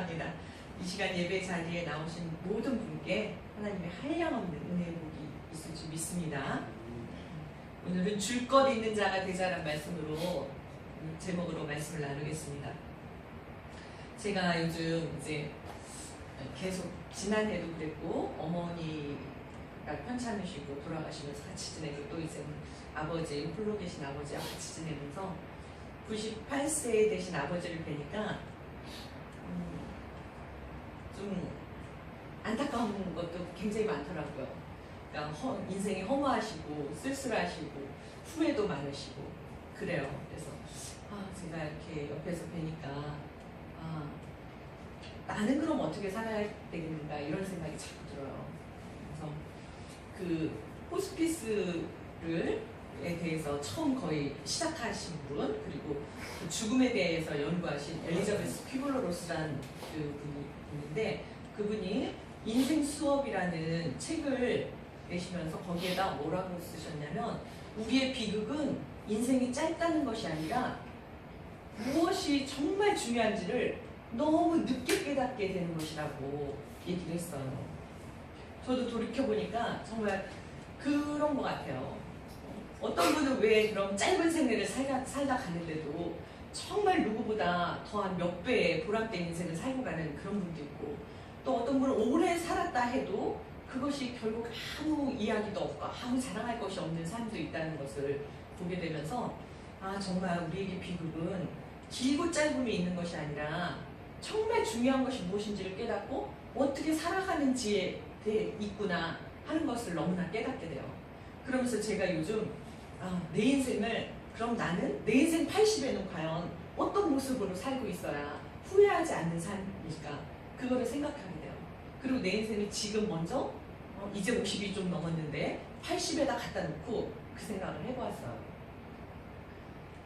감사합니다. 이 시간 예배 자리에 나오신 모든 분께 하나님의 한량없는 은혜의 복이 있을 줄 믿습니다. 오늘은 줄 것 있는 자가 되자라는 말씀으로 제목으로 말씀을 나누겠습니다. 제가 요즘 이제 계속 지난해도 그랬고 어머니가 편찮으시고 돌아가시면서 같이 지내고 또 이제 아버지 홀로 계신 아버지와 같이 지내면서 98세 되신 아버지를 뵈니까 좀 안타까운 것도 굉장히 많더라고요. 그러니까 인생이 허무하시고 쓸쓸하시고 후회도 많으시고 그래요. 그래서 제가 이렇게 옆에서 뵈니까 나는 그럼 어떻게 살아야 되겠는가 이런 생각이 자꾸 들어요. 그래서 그 호스피스를 에 대해서 처음 거의 시작하신 분, 그리고 그 죽음에 대해서 연구하신 엘리자베스 퀴블러-로스라는 그 분이 있는데, 그분이 인생 수업이라는 책을 내시면서 거기에다 뭐라고 쓰셨냐면, 우리의 비극은 인생이 짧다는 것이 아니라 무엇이 정말 중요한지를 너무 늦게 깨닫게 되는 것이라고 얘기를 했어요. 저도 돌이켜보니까 정말 그런 것 같아요. 어떤 분은 왜 그럼 짧은 생애를 살다 가는데도 정말 누구보다 더한 몇 배의 보람된 인생을 살고 가는 그런 분도 있고, 또 어떤 분은 오래 살았다 해도 그것이 결국 아무 이야기도 없고 아무 자랑할 것이 없는 삶도 있다는 것을 보게 되면서 정말 우리에게 비극은 길고 짧음이 있는 것이 아니라 정말 중요한 것이 무엇인지를 깨닫고 어떻게 살아가는지에 대해 있구나 하는 것을 너무나 깨닫게 돼요. 그러면서 제가 요즘 내 인생을 그럼 나는 내 인생 80에는 과연 어떤 모습으로 살고 있어야 후회하지 않는 삶일까, 그거를 생각하게 돼요. 그리고 내 인생을 지금 먼저 이제 50이 좀 넘었는데 80에다 갖다 놓고 그 생각을 해보았어요.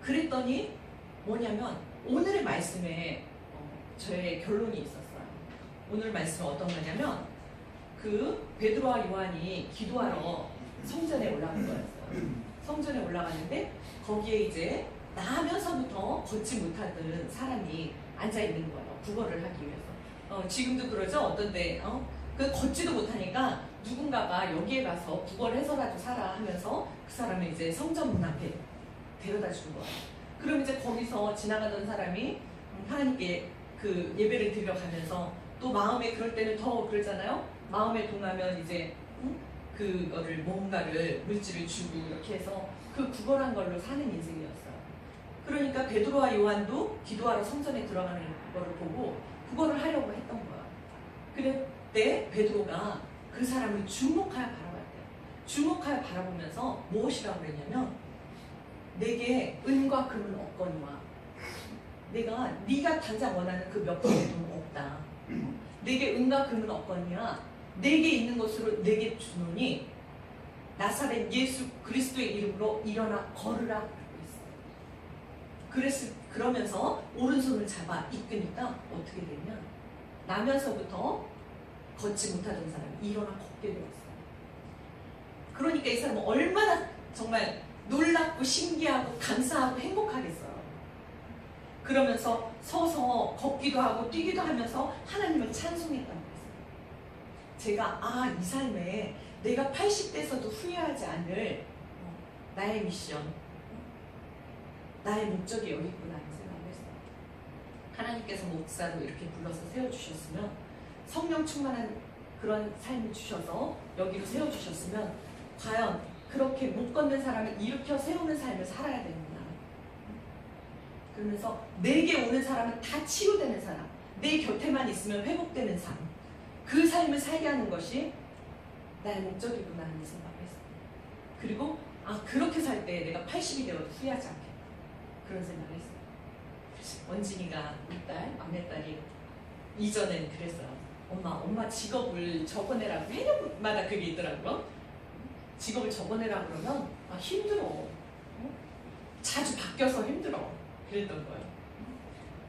그랬더니 뭐냐면 오늘의 말씀에 저의 결론이 있었어요. 오늘 말씀은 어떤 거냐면 그 베드로와 요한이 기도하러 성전에 올라간 거였어요. 성전에 올라가는데 거기에 이제 나면서부터 걷지 못하던 사람이 앉아 있는 거예요. 구걸을 하기 위해서. 지금도 그러죠. 어떤데 그 걷지도 못하니까 누군가가 여기에 가서 구걸해서라도 살아 하면서 그 사람을 이제 성전 문 앞에 데려다 주는 거예요. 그럼 이제 거기서 지나가던 사람이 하나님께 그 예배를 드려 가면서 또 마음에 그럴 때는 더 그러잖아요. 마음에 동하면 이제 그거를 뭔가를 물질을 주고 이렇게 해서 그 구걸한 걸로 사는 인생이었어요. 그러니까 베드로와 요한도 기도하러 성전에 들어가는 거를 보고 구걸을 하려고 했던 거야. 그때 베드로가 그 사람을 주목하여 바라봤대요. 주목하여 바라보면서 무엇이라고 그랬냐면, 내게 은과 금은 없거니와 네가 당장 원하는 그 몇 개의 돈은 없다. 내게 은과 금은 없거니와 내게 있는 것으로 내게 주노니 나사렛 예수 그리스도의 이름으로 일어나 걸으라. 그러면서 오른손을 잡아 이끄니까 어떻게 되냐, 나면서부터 걷지 못하던 사람이 일어나 걷게 되었어요. 그러니까 이 사람은 얼마나 정말 놀랍고 신기하고 감사하고 행복하겠어요. 그러면서 서서 걷기도 하고 뛰기도 하면서 하나님을 찬송했단 말이에요. 제가 이 삶에 내가 80대에서도 후회하지 않을 나의 미션, 나의 목적이 여기 있구나 하는 생각을 했어요. 하나님께서 목사로 이렇게 불러서 세워주셨으면, 성령 충만한 그런 삶을 주셔서 여기로 세워주셨으면 과연 그렇게 못 걷는 사람을 일으켜 세우는 삶을 살아야 되는구나. 그러면서 내게 오는 사람은 다 치유되는 사람, 내 곁에만 있으면 회복되는 삶, 그 삶을 살게 하는 것이 나의 목적이구나 하는 생각을 했어요. 그리고 그렇게 살 때 내가 80이 되어도 후회하지 않겠다, 그런 생각을 했어요. 원진이가 우리 딸, 막내딸이 이전엔 그랬어요. 엄마 직업을 적어내라고 해년마다 그게 있더라고요. 직업을 적어내라고 그러면 힘들어. 자주 바뀌어서 힘들어. 그랬던 거예요.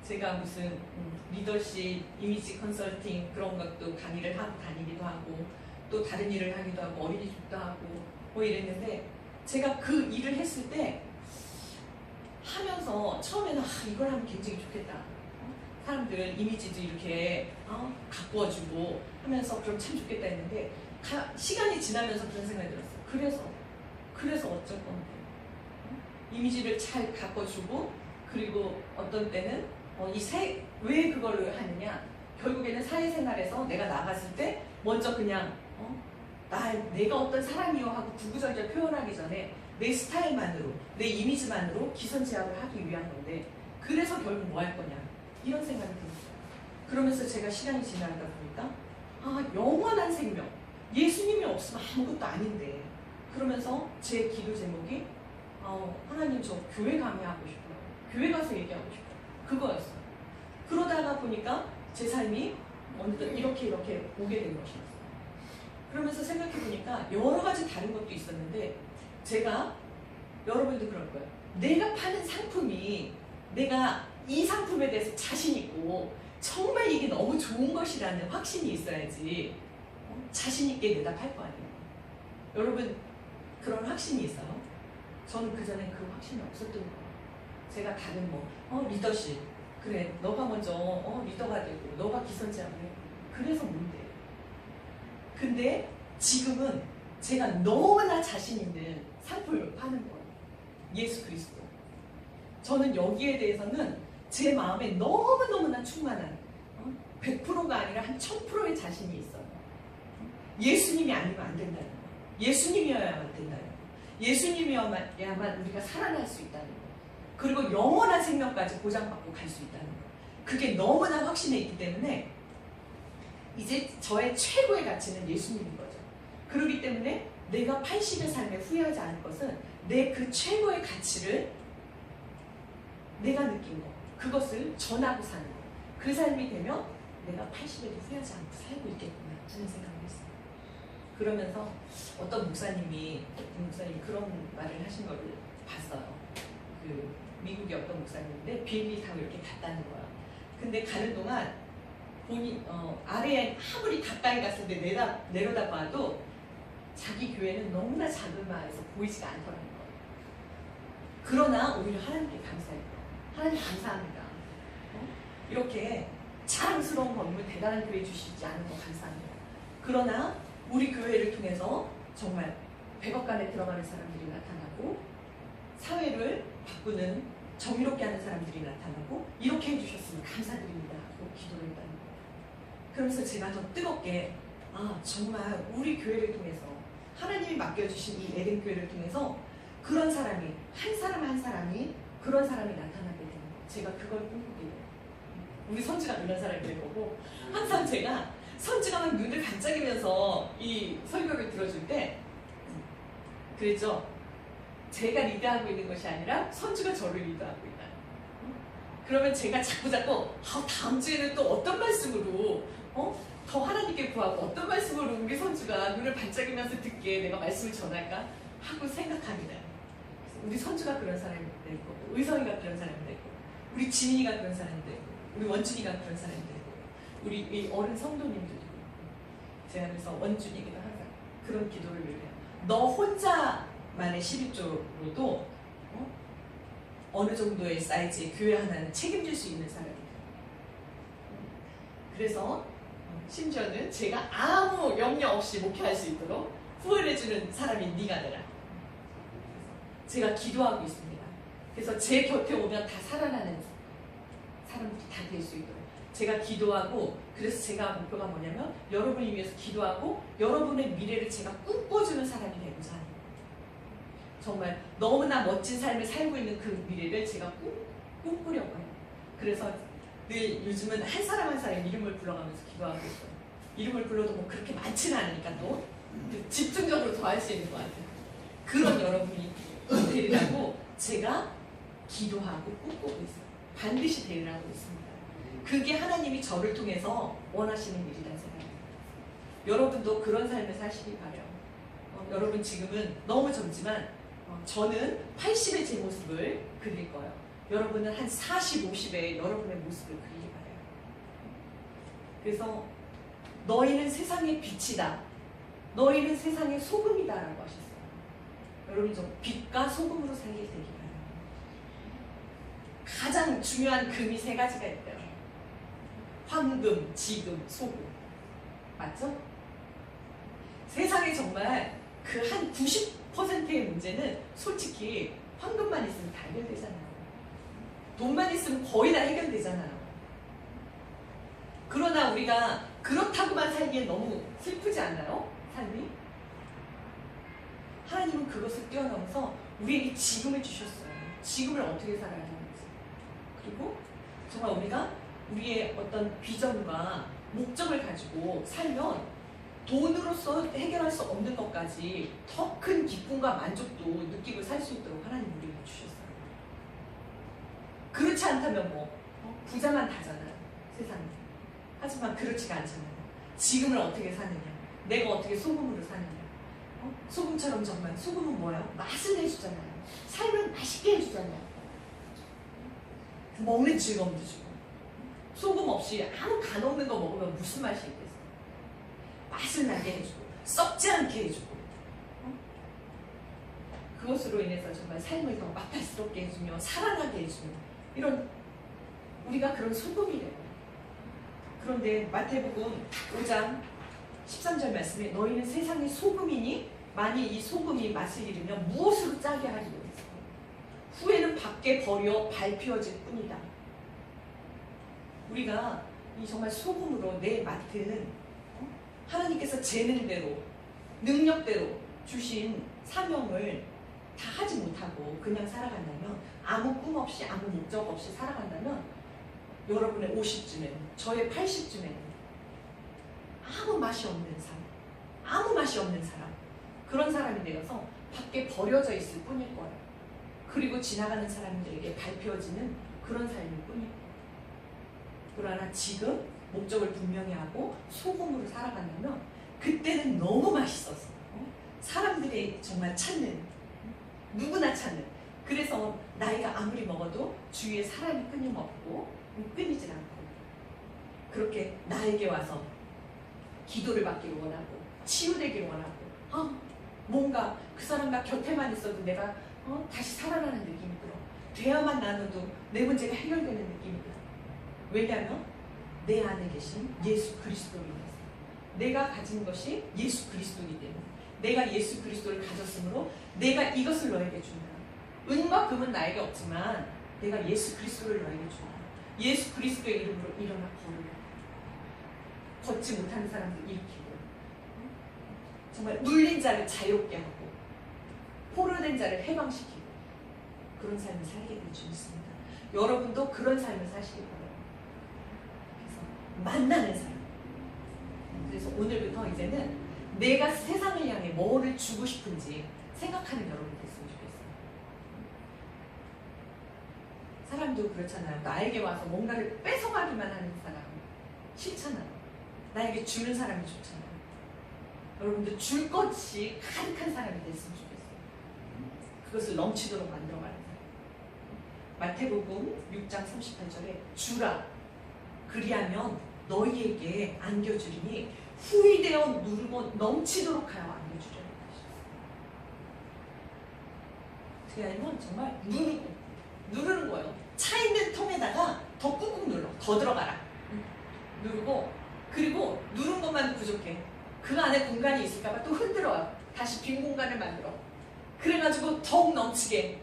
제가 무슨 리더십, 이미지 컨설팅 그런 것도 강의를 하고 다니기도 하고 또 다른 일을 하기도 하고 어린이집도 하고 뭐 이랬는데, 제가 그 일을 했을 때 하면서 처음에는 이걸 하면 굉장히 좋겠다. 사람들 이미지도 이렇게 가꾸어주고 하면서 그럼 참 좋겠다 했는데 시간이 지나면서 그런 생각이 들었어요. 그래서 어쩔 건데 이미지를 잘 가꿔주고 그리고 어떤 때는 왜 그걸 하느냐 결국에는 사회생활에서 내가 나갔을 때 먼저 그냥 내가 어떤 사람이요 하고 구구절절 표현하기 전에 내 스타일만으로 내 이미지만으로 기선제압을 하기 위한 건데 그래서 결국 뭐 할 거냐 이런 생각이 들었어요. 그러면서 제가 시간이 지나다 보니까 영원한 생명 예수님이 없으면 아무것도 아닌데 그러면서 제 기도 제목이 하나님 저 교회 강의하고 싶어요. 교회 가서 얘기하고 싶어요. 그거였어요. 그러다가 보니까 제 삶이 어느덧 이렇게 오게 된 것이었어요. 그러면서 생각해 보니까 여러 가지 다른 것도 있었는데 제가 여러분도 그럴 거예요. 내가 파는 상품이 내가 이 상품에 대해서 자신 있고 정말 이게 너무 좋은 것이라는 확신이 있어야지 자신 있게 대답할 거 아니에요. 여러분 그런 확신이 있어요? 저는 그전에 그 확신이 없었던 거예요. 제가 다른 리더십 그래 너가 먼저 리더가 되고 너가 기선제압을 해 그래서 뭔데 근데 지금은 제가 너무나 자신 있는 상품을 파는 거예요. 예수 그리스도. 저는 여기에 대해서는 제 마음에 너무너무나 충만한 100%가 아니라 한 1000%의 자신이 있어요. 예수님이 아니면 안 된다는 거예요. 예수님이어야만 된다는 거예요. 예수님이어야만 우리가 살아날 수 있다는 거예요. 그리고 영원한 생명까지 보장받고 갈 수 있다는 거예요. 그게 너무나 확신해 있기 때문에 이제 저의 최고의 가치는 예수님인 거죠. 그렇기 때문에 내가 80의 삶에 후회하지 않을 것은 내 그 최고의 가치를 내가 느낀 거 그것을 전하고 사는 거 그 삶이 되면 내가 80에도 후회하지 않고 살고 있겠구나 하는 생각을 했어요. 그러면서 어떤 목사님이 그런 말을 하신 걸 봤어요. 그 미국의 어떤 목사님인데 비행기 타고 이렇게 갔다는 거야. 근데 가는 동안 본인 아래에 아무리 가까이 갔을 때 내려다 봐도 자기 교회는 너무나 작은 마을에서 보이지가 않더라는 거예요. 그러나 오히려 하나님께 감사해요. 하나님 감사합니다. 이렇게 자랑스러운 건물 대단한 교회 주시지 않은 거 감사합니다. 그러나 우리 교회를 통해서 정말 100억간에 들어가는 사람들이 나타나고 사회를 바꾸는 정의롭게 하는 사람들이 나타나고 이렇게 해주셨으면 감사드립니다 하고 기도를 했다는 거예요. 그러면서 제가 더 뜨겁게 정말 우리 교회를 통해서 하나님이 맡겨주신 이 에덴 교회를 통해서 그런 사람이 한 사람 한 사람이 그런 사람이 나타나게 되는 거예요. 제가 그걸 꿈꾸게 돼요. 우리 선주가 그런 사람이 될 거고 항상 제가 선주가 막 눈을 반짝이면서 이 설교를 들어줄 때 그랬죠. 제가 리드하고 있는 것이 아니라 선주가 저를 리드하고 있다. 그러면 제가 자꾸 다음 주에는 또 어떤 말씀으로 더 하나님께 구하고 어떤 말씀으로 우리 선주가 눈을 반짝이면서 듣게 내가 말씀을 전할까 하고 생각합니다. 우리 선주가 그런 사람이 될 거고 의성이가 그런 사람이 될 거고 우리 지민이가 그런 사람이 될 거고 우리 원준이가 그런 사람이 될 거고 우리 이 어른 성도님들도 제가 그래서 원준이에게도 항상 그런 기도를 해요. 너 혼자만의 11조로도 어느 정도의 사이즈의 교회 하나는 책임질 수 있는 사람이에요. 그래서 심지어는 제가 아무 염려 없이 목회할 수 있도록 후원해주는 사람이 네가 되라. 제가 기도하고 있습니다. 그래서 제 곁에 오면 다 살아나는 사람들이 다 될 수 있도록 제가 기도하고 그래서 제가 목표가 뭐냐면 여러분을 위해서 기도하고 여러분의 미래를 제가 꿈꿔주는 사람이 되고자 합니다. 정말 너무나 멋진 삶을 살고 있는 그 미래를 제가 꿈꾸려고 해요. 그래서 늘 요즘은 한 사람 한 사람 이름을 불러가면서 기도하고 있어요. 이름을 불러도 뭐 그렇게 많지는 않으니까 또 집중적으로 더 할 수 있는 것 같아요. 그런 여러분이 되리라고 제가 기도하고 꿈꾸고 있어요. 반드시 되리라고 있습니다. 그게 하나님이 저를 통해서 원하시는 일이라는 생각입니다. 여러분도 그런 삶을 사시기 바라요. 여러분 지금은 너무 젊지만 저는 80의 제 모습을 그릴 거예요. 여러분은 한 40, 50의 여러분의 모습을 그리기 바라요. 그래서 너희는 세상의 빛이다. 너희는 세상의 소금이다 라고 하셨어요. 여러분 좀 빛과 소금으로 살게 되기 바랍니다. 가장 중요한 금이 3가지가 있대요. 황금, 지금, 소금. 맞죠? 세상에 정말 그 한 90%의 문제는 솔직히 황금만 있으면 다 해결되잖아요. 돈만 있으면 거의 다 해결되잖아요. 그러나 우리가 그렇다고만 살기엔 너무 슬프지 않나요? 삶이? 하나님은 그것을 뛰어넘어서 우리에게 지금을 주셨어요. 지금을 어떻게 살아야 하는지. 그리고 정말 우리가 우리의 어떤 비전과 목적을 가지고 살면 돈으로서 해결할 수 없는 것까지 더 큰 기쁨과 만족도 느끼고 살 수 있도록 하나님 우리에게 주셨어요. 그렇지 않다면 부자만 다잖아요. 세상에. 하지만 그렇지가 않잖아요. 지금을 어떻게 사느냐. 내가 어떻게 소금으로 사느냐. 소금처럼 정말 소금은 뭐예요? 맛을 내주잖아요. 삶을 맛있게 해주잖아요. 먹는 즐거움도 주고. 소금 없이 아무 간 없는 거 먹으면 무슨 맛이 있겠어요? 맛을 나게 해주고 썩지 않게 해주고 그것으로 인해서 정말 삶을 더 맛깔스럽게 해주며 살아나게 해주며 이런 우리가 그런 소금이래요. 그런데 마태복음 5장 13절 말씀에 너희는 세상의 소금이니 만일 이 소금이 맛을 잃으면 무엇으로 짜게 하리요. 후에는 밖에 버려 밟히어질 뿐이다. 우리가 이 정말 소금으로 내 맡은 하나님께서 재능대로 능력대로 주신 사명을 다 하지 못하고 그냥 살아간다면 아무 꿈 없이 아무 목적 없이 살아간다면 여러분의 50쯤에는 저의 80쯤에는 아무 맛이 없는 사람 아무 맛이 없는 사람 그런 사람이 되어서 밖에 버려져 있을 뿐일 거예요. 그리고 지나가는 사람들에게 밟혀지는 그런 삶일 뿐이에요. 그러나 지금 목적을 분명히 하고 소금으로 살아간다면 그때는 너무 맛있어서 사람들이 정말 찾는 누구나 찾는 그래서 나이가 아무리 먹어도 주위에 사람이 끊임없고 끊이질 않고 그렇게 나에게 와서 기도를 받기를 원하고 치유되기를 원하고 뭔가 그 사람과 곁에만 있어도 내가 다시 살아나는 느낌이 들어. 대화만 나눠도 내 문제가 해결되는 느낌이 들어. 왜냐하면 내 안에 계신 예수 그리스도로 인해서 내가 가진 것이 예수 그리스도이기 때문에 내가 예수 그리스도를 가졌으므로 내가 이것을 너에게 준다. 은과 금은 나에게 없지만 내가 예수 그리스도를 너에게 준다. 예수 그리스도의 이름으로 일어나 걸으라. 걷지 못하는 사람들 일으키고 정말 눌린 자를 자유롭게 하고 포로된 자를 해방시키고 그런 삶을 살게 될 줄 믿습니다. 여러분도 그런 삶을 사시길 바랍니다. 만나는 삶. 그래서 오늘부터 이제는 내가 세상을 향해 뭐를 주고 싶은지 생각하는 여러분이 됐으면 좋겠어요. 사람도 그렇잖아요. 나에게 와서 뭔가를 뺏어가기만 하는 사람 싫잖아요. 나에게 주는 사람이 좋잖아요. 여러분들 줄 것이 가득한 사람이 됐으면 좋겠어요. 그것을 넘치도록 만들어가는 사람. 마태복음 6장 38절에 주라 그리하면 너희에게 안겨주리니 후히되어 누르고 넘치도록 하여 안겨주리라. 어떻게 하냐면 정말 누르는 거예요. 차 있는 통에다가 더 꾹꾹 눌러. 더 들어가라. 누르고 그리고 누른 것만 부족해. 그 안에 공간이 있을까봐 또 흔들어요. 다시 빈 공간을 만들어. 그래가지고 더욱 넘치게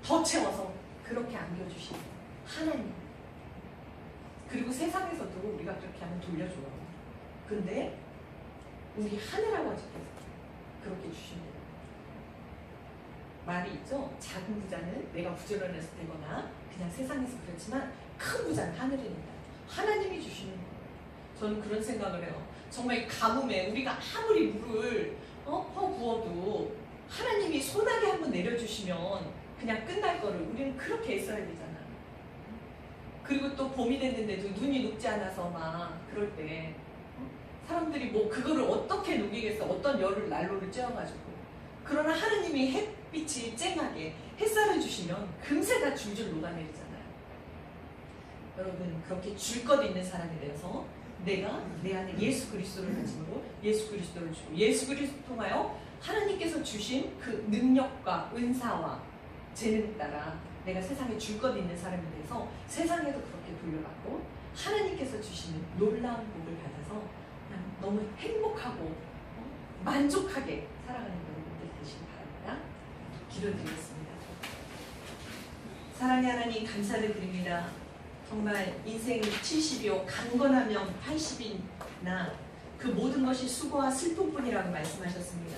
더 채워서 그렇게 안겨주시는 하나님. 그리고 세상에서도 우리가 그렇게 하면 돌려줘요. 근데 우리 하늘 아버지께서 그렇게 주십니다. 말이 있죠. 작은 부자는 내가 부지런해서 되거나 그냥 세상에서 그렇지만 큰 부자는 하늘입니다. 하나님이 주시는 거예요. 저는 그런 생각을 해요. 정말 이 가뭄에 우리가 아무리 물을 부어도 하나님이 소나기 한번 내려주시면 그냥 끝날 거를 우리는 그렇게 애써야 되잖아요. 그리고 또 봄이 됐는데도 눈이 녹지 않아서 막 그럴 때 사람들이 뭐 그거를 어떻게 녹이겠어. 어떤 열을 난로를 쬐어가지고. 그러나 하나님이 햇빛이 쨍하게 햇살을 주시면 금세 다 줄줄 녹아내리잖아요. 여러분 그렇게 줄 것 있는 사람이 되어서 내가 내 안에 예수 그리스도를 가지므로 예수 그리스도를 주고 예수 그리스도 통하여 하나님께서 주신 그 능력과 은사와 재능 따라 내가 세상에 줄 것 있는 사람이 돼서 세상에도 그렇게 돌려받고 하나님께서 주시는 놀라운 복을 받아서 너무 행복하고 만족하게 살아가는 여러분들 되시기 바랍니다. 기도드리겠습니다. 사랑의 하나님, 감사를 드립니다. 정말 인생 70이요 강건하면 80이나 그 모든 것이 수고와 슬픔뿐이라고 말씀하셨습니다.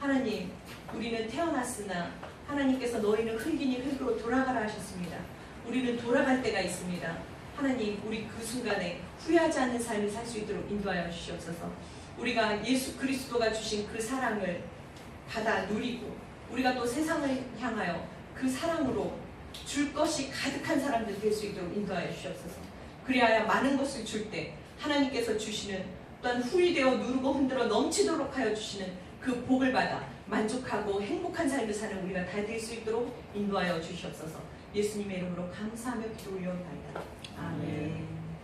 하나님, 우리는 태어났으나 하나님께서 너희는 흙이니 흙으로 돌아가라 하셨습니다. 우리는 돌아갈 때가 있습니다. 하나님, 우리 그 순간에 후회하지 않는 삶을 살 수 있도록 인도하여 주시옵소서. 우리가 예수 그리스도가 주신 그 사랑을 받아 누리고 우리가 또 세상을 향하여 그 사랑으로 줄 것이 가득한 사람들 될 수 있도록 인도하여 주시옵소서. 그리하여 많은 것을 줄 때 하나님께서 주시는 또한 후이되어 누르고 흔들어 넘치도록 하여 주시는 그 복을 받아 만족하고 행복한 삶을 사는 우리가 다 될 수 있도록 인도하여 주시옵소서. 예수님의 이름으로 감사하며 기도 올려옵나이다. 아멘.